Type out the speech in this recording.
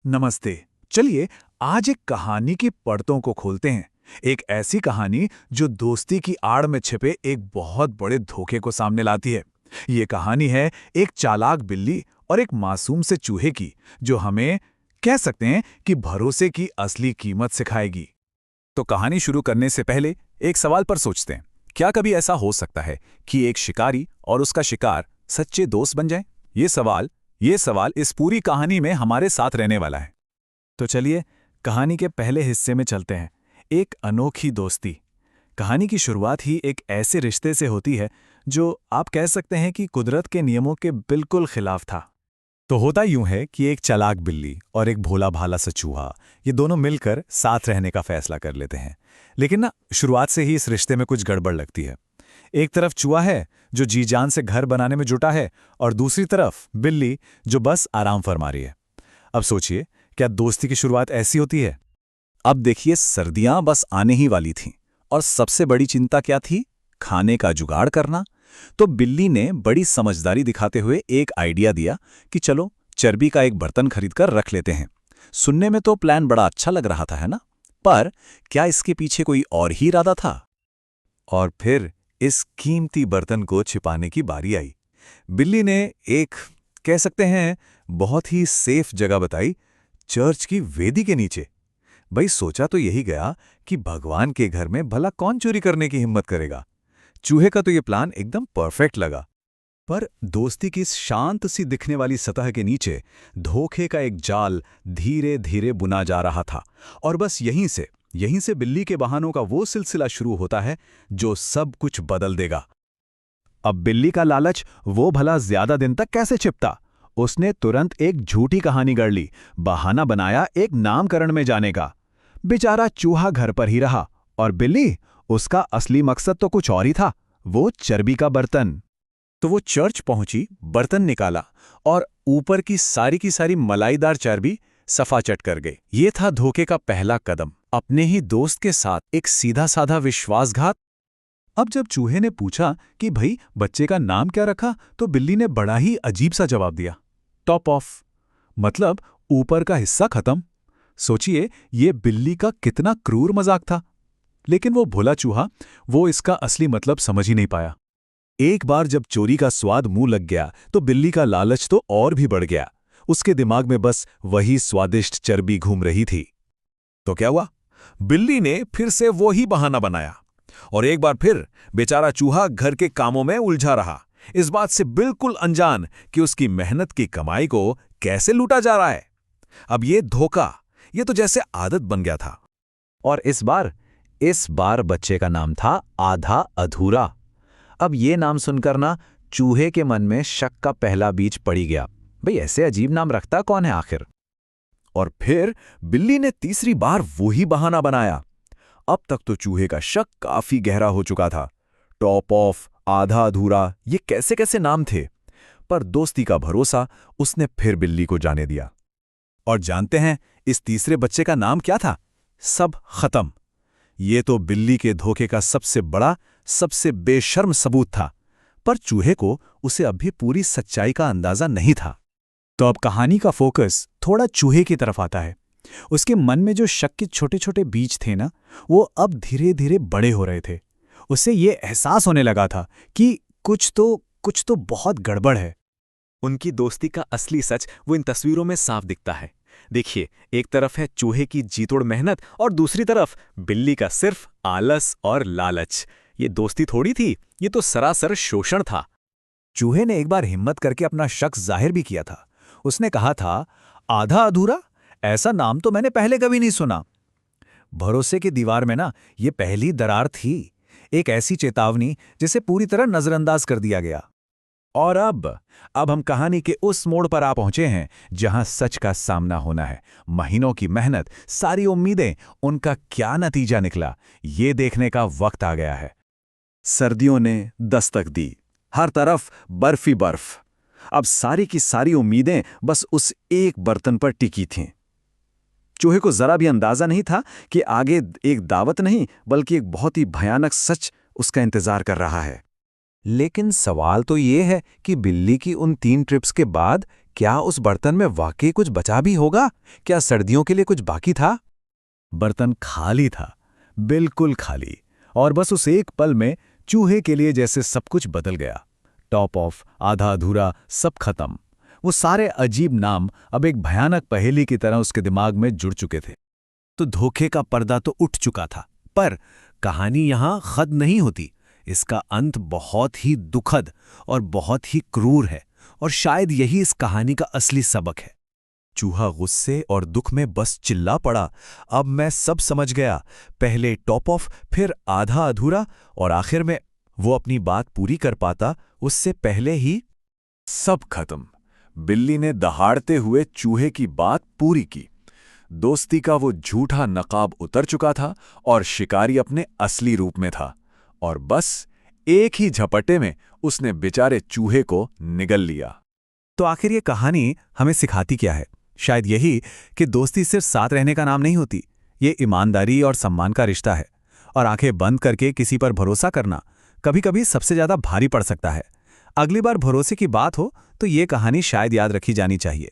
नमस्ते। चलिए आज एक कहानी की परतों को खोलते हैं। एक ऐसी कहानी जो दोस्ती की आड़ में छिपे एक बहुत बड़े धोखे को सामने लाती है। ये कहानी है एक चालाक बिल्ली और एक मासूम से चूहे की, जो हमें कह सकते हैं कि भरोसे की असली कीमत सिखाएगी। तो कहानी शुरू करने से पहले एक सवाल पर सोचते हैं। क्या कभी ऐसा हो सकता है कि एक शिकारी और उसका शिकार सच्चे दोस्त बन जाएं? ये सवाल इस पूरी कहानी में हमारे साथ रहने वाला है। तो चलिए कहानी के पहले हिस्से में चलते हैं। एक अनोखी दोस्ती। कहानी की शुरुआत ही एक ऐसे रिश्ते से होती है जो आप कह सकते हैं कि कुदरत के नियमों के बिल्कुल खिलाफ था। तो होता यूं है कि एक चालाक बिल्ली और एक भोला भाला सा चूहा, ये दोनों मिलकर साथ रहने का फैसला कर लेते हैं। लेकिन ना, शुरुआत से ही इस रिश्ते में कुछ गड़बड़ लगती है। एक तरफ चूहा है जो जी जान से घर बनाने में जुटा है, और दूसरी तरफ बिल्ली जो बस आराम फरमा रही है। अब सोचिए, क्या दोस्ती की शुरुआत ऐसी होती है? अब देखिए, सर्दियां बस आने ही वाली थीं, और सबसे बड़ी चिंता क्या थी? खाने का जुगाड़ करना। तो बिल्ली ने बड़ी समझदारी दिखाते हुए एक आइडिया दिया कि चलो चर्बी का एक बर्तन खरीदकर रख लेते हैं। सुनने में तो प्लान बड़ा अच्छा लग रहा था, है ना? पर क्या इसके पीछे कोई और ही इरादा था? और फिर इस कीमती बर्तन को छिपाने की बारी आई। बिल्ली ने एक, कह सकते हैं, बहुत ही सेफ जगह बताई, चर्च की वेदी के नीचे। भाई, सोचा तो यही गया कि भगवान के घर में भला कौन चोरी करने की हिम्मत करेगा। चूहे का तो ये प्लान एकदम परफेक्ट लगा। पर दोस्ती की इस शांत सी दिखने वाली सतह के नीचे धोखे का एक जाल धीरे धीरे बुना जा रहा था। और बस यहीं से बिल्ली के बहानों का वो सिलसिला शुरू होता है जो सब कुछ बदल देगा। अब बिल्ली का लालच वो भला ज्यादा दिन तक कैसे छिपता? उसने तुरंत एक झूठी कहानी गढ़ ली, बहाना बनाया एक नामकरण में जाने का। बेचारा चूहा घर पर ही रहा, और बिल्ली, उसका असली मकसद तो कुछ और ही था, वो चर्बी का बर्तन। तो वो चर्च पहुंची, बर्तन निकाला, और ऊपर की सारी मलाईदार चर्बी सफा चट कर गई। ये था धोखे का पहला कदम, अपने ही दोस्त के साथ एक सीधा साधा विश्वासघात। अब जब चूहे ने पूछा कि भाई बच्चे का नाम क्या रखा, तो बिल्ली ने बड़ा ही अजीब सा जवाब दिया, टॉप ऑफ। मतलब ऊपर का हिस्सा खत्म। सोचिए, ये बिल्ली का कितना क्रूर मजाक था। लेकिन वो भोला चूहा, वो इसका असली मतलब समझ ही नहीं पाया। एक बार जब चोरी का स्वाद मुंह लग गया तो बिल्ली का लालच तो और भी बढ़ गया। उसके दिमाग में बस वही स्वादिष्ट चर्बी घूम रही थी। तो क्या हुआ? बिल्ली ने फिर से वो ही बहाना बनाया, और एक बार फिर बेचारा चूहा घर के कामों में उलझा रहा, इस बात से बिल्कुल अनजान कि उसकी मेहनत की कमाई को कैसे लूटा जा रहा है। अब ये धोखा, ये तो जैसे आदत बन गया था। और इस बार बच्चे का नाम था आधा अधूरा। अब ये नाम सुनकर ना, चूहे के मन में शक का पहला बीज पड़ी गया। भाई, ऐसे अजीब नाम रखता कौन है आखिर? और फिर बिल्ली ने तीसरी बार वही बहाना बनाया। अब तक तो चूहे का शक काफी गहरा हो चुका था। टॉप ऑफ, आधा अधूरा, ये कैसे कैसे नाम थे। पर दोस्ती का भरोसा उसने फिर बिल्ली को जाने दिया। और जानते हैं इस तीसरे बच्चे का नाम क्या था? सब खत्म। ये तो बिल्ली के धोखे का सबसे बड़ा, सबसे बेशर्म सबूत था। पर चूहे को उसे अब भी पूरी सच्चाई का अंदाजा नहीं था। तो अब कहानी का फोकस थोड़ा चूहे की तरफ आता है। उसके मन में जो शक के छोटे छोटे बीज थे ना, वो अब धीरे धीरे बड़े हो रहे थे। उसे ये एहसास होने लगा था कि कुछ तो बहुत गड़बड़ है। उनकी दोस्ती का असली सच वो इन तस्वीरों में साफ दिखता है। देखिए, एक तरफ है चूहे की जीतोड़ मेहनत, और दूसरी तरफ बिल्ली का सिर्फ आलस और लालच। ये दोस्ती थोड़ी थी, ये तो सरासर शोषण था। चूहे ने एक बार हिम्मत करके अपना शक जाहिर भी किया था। उसने कहा था, आधा अधूरा, ऐसा नाम तो मैंने पहले कभी नहीं सुना। भरोसे की दीवार में ना, ये पहली दरार थी, एक ऐसी चेतावनी जिसे पूरी तरह नजरअंदाज कर दिया गया। और अब हम कहानी के उस मोड़ पर आ पहुंचे हैं जहां सच का सामना होना है। महीनों की मेहनत, सारी उम्मीदें, उनका क्या नतीजा निकला, ये देखने का वक्त आ गया है। सर्दियों ने दस्तक दी, हर तरफ बर्फ ही बर्फ। अब सारी की सारी उम्मीदें बस उस एक बर्तन पर टिकी थीं। चूहे को जरा भी अंदाजा नहीं था कि आगे एक दावत नहीं, बल्कि एक बहुत ही भयानक सच उसका इंतजार कर रहा है। लेकिन सवाल तो ये है कि बिल्ली की उन 3 ट्रिप्स के बाद क्या उस बर्तन में वाकई कुछ बचा भी होगा? क्या सर्दियों के लिए कुछ बाकी था? बर्तन खाली था, बिल्कुल खाली। और बस उस एक पल में चूहे के लिए जैसे सब कुछ बदल गया। टॉप ऑफ, आधा अधूरा, सब खत्म। वो सारे अजीब नाम अब एक भयानक पहेली की तरह उसके दिमाग में जुड़ चुके थे। तो धोखे का पर्दा तो उठ चुका था, पर कहानी यहां खत्म नहीं होती। इसका अंत बहुत ही दुखद और बहुत ही क्रूर है, और शायद यही इस कहानी का असली सबक है। चूहा गुस्से और दुख में बस चिल्ला पड़ा, अब मैं सब समझ गया। पहले टॉप ऑफ, फिर आधा अधूरा, और आखिर में वो अपनी बात पूरी कर पाता उससे पहले ही सब खत्म। बिल्ली ने दहाड़ते हुए चूहे की बात पूरी की। दोस्ती का वो झूठा नकाब उतर चुका था और शिकारी अपने असली रूप में था। और बस एक ही झपटे में उसने बेचारे चूहे को निगल लिया। तो आखिर ये कहानी हमें सिखाती क्या है? शायद यही कि दोस्ती सिर्फ साथ रहने का नाम नहीं होती। ये ईमानदारी और सम्मान का रिश्ता है, और आंखें बंद करके किसी पर भरोसा करना कभी-कभी सबसे ज्यादा भारी पड़ सकता है। अगली बार भरोसे की बात हो तो ये कहानी शायद याद रखी जानी चाहिए।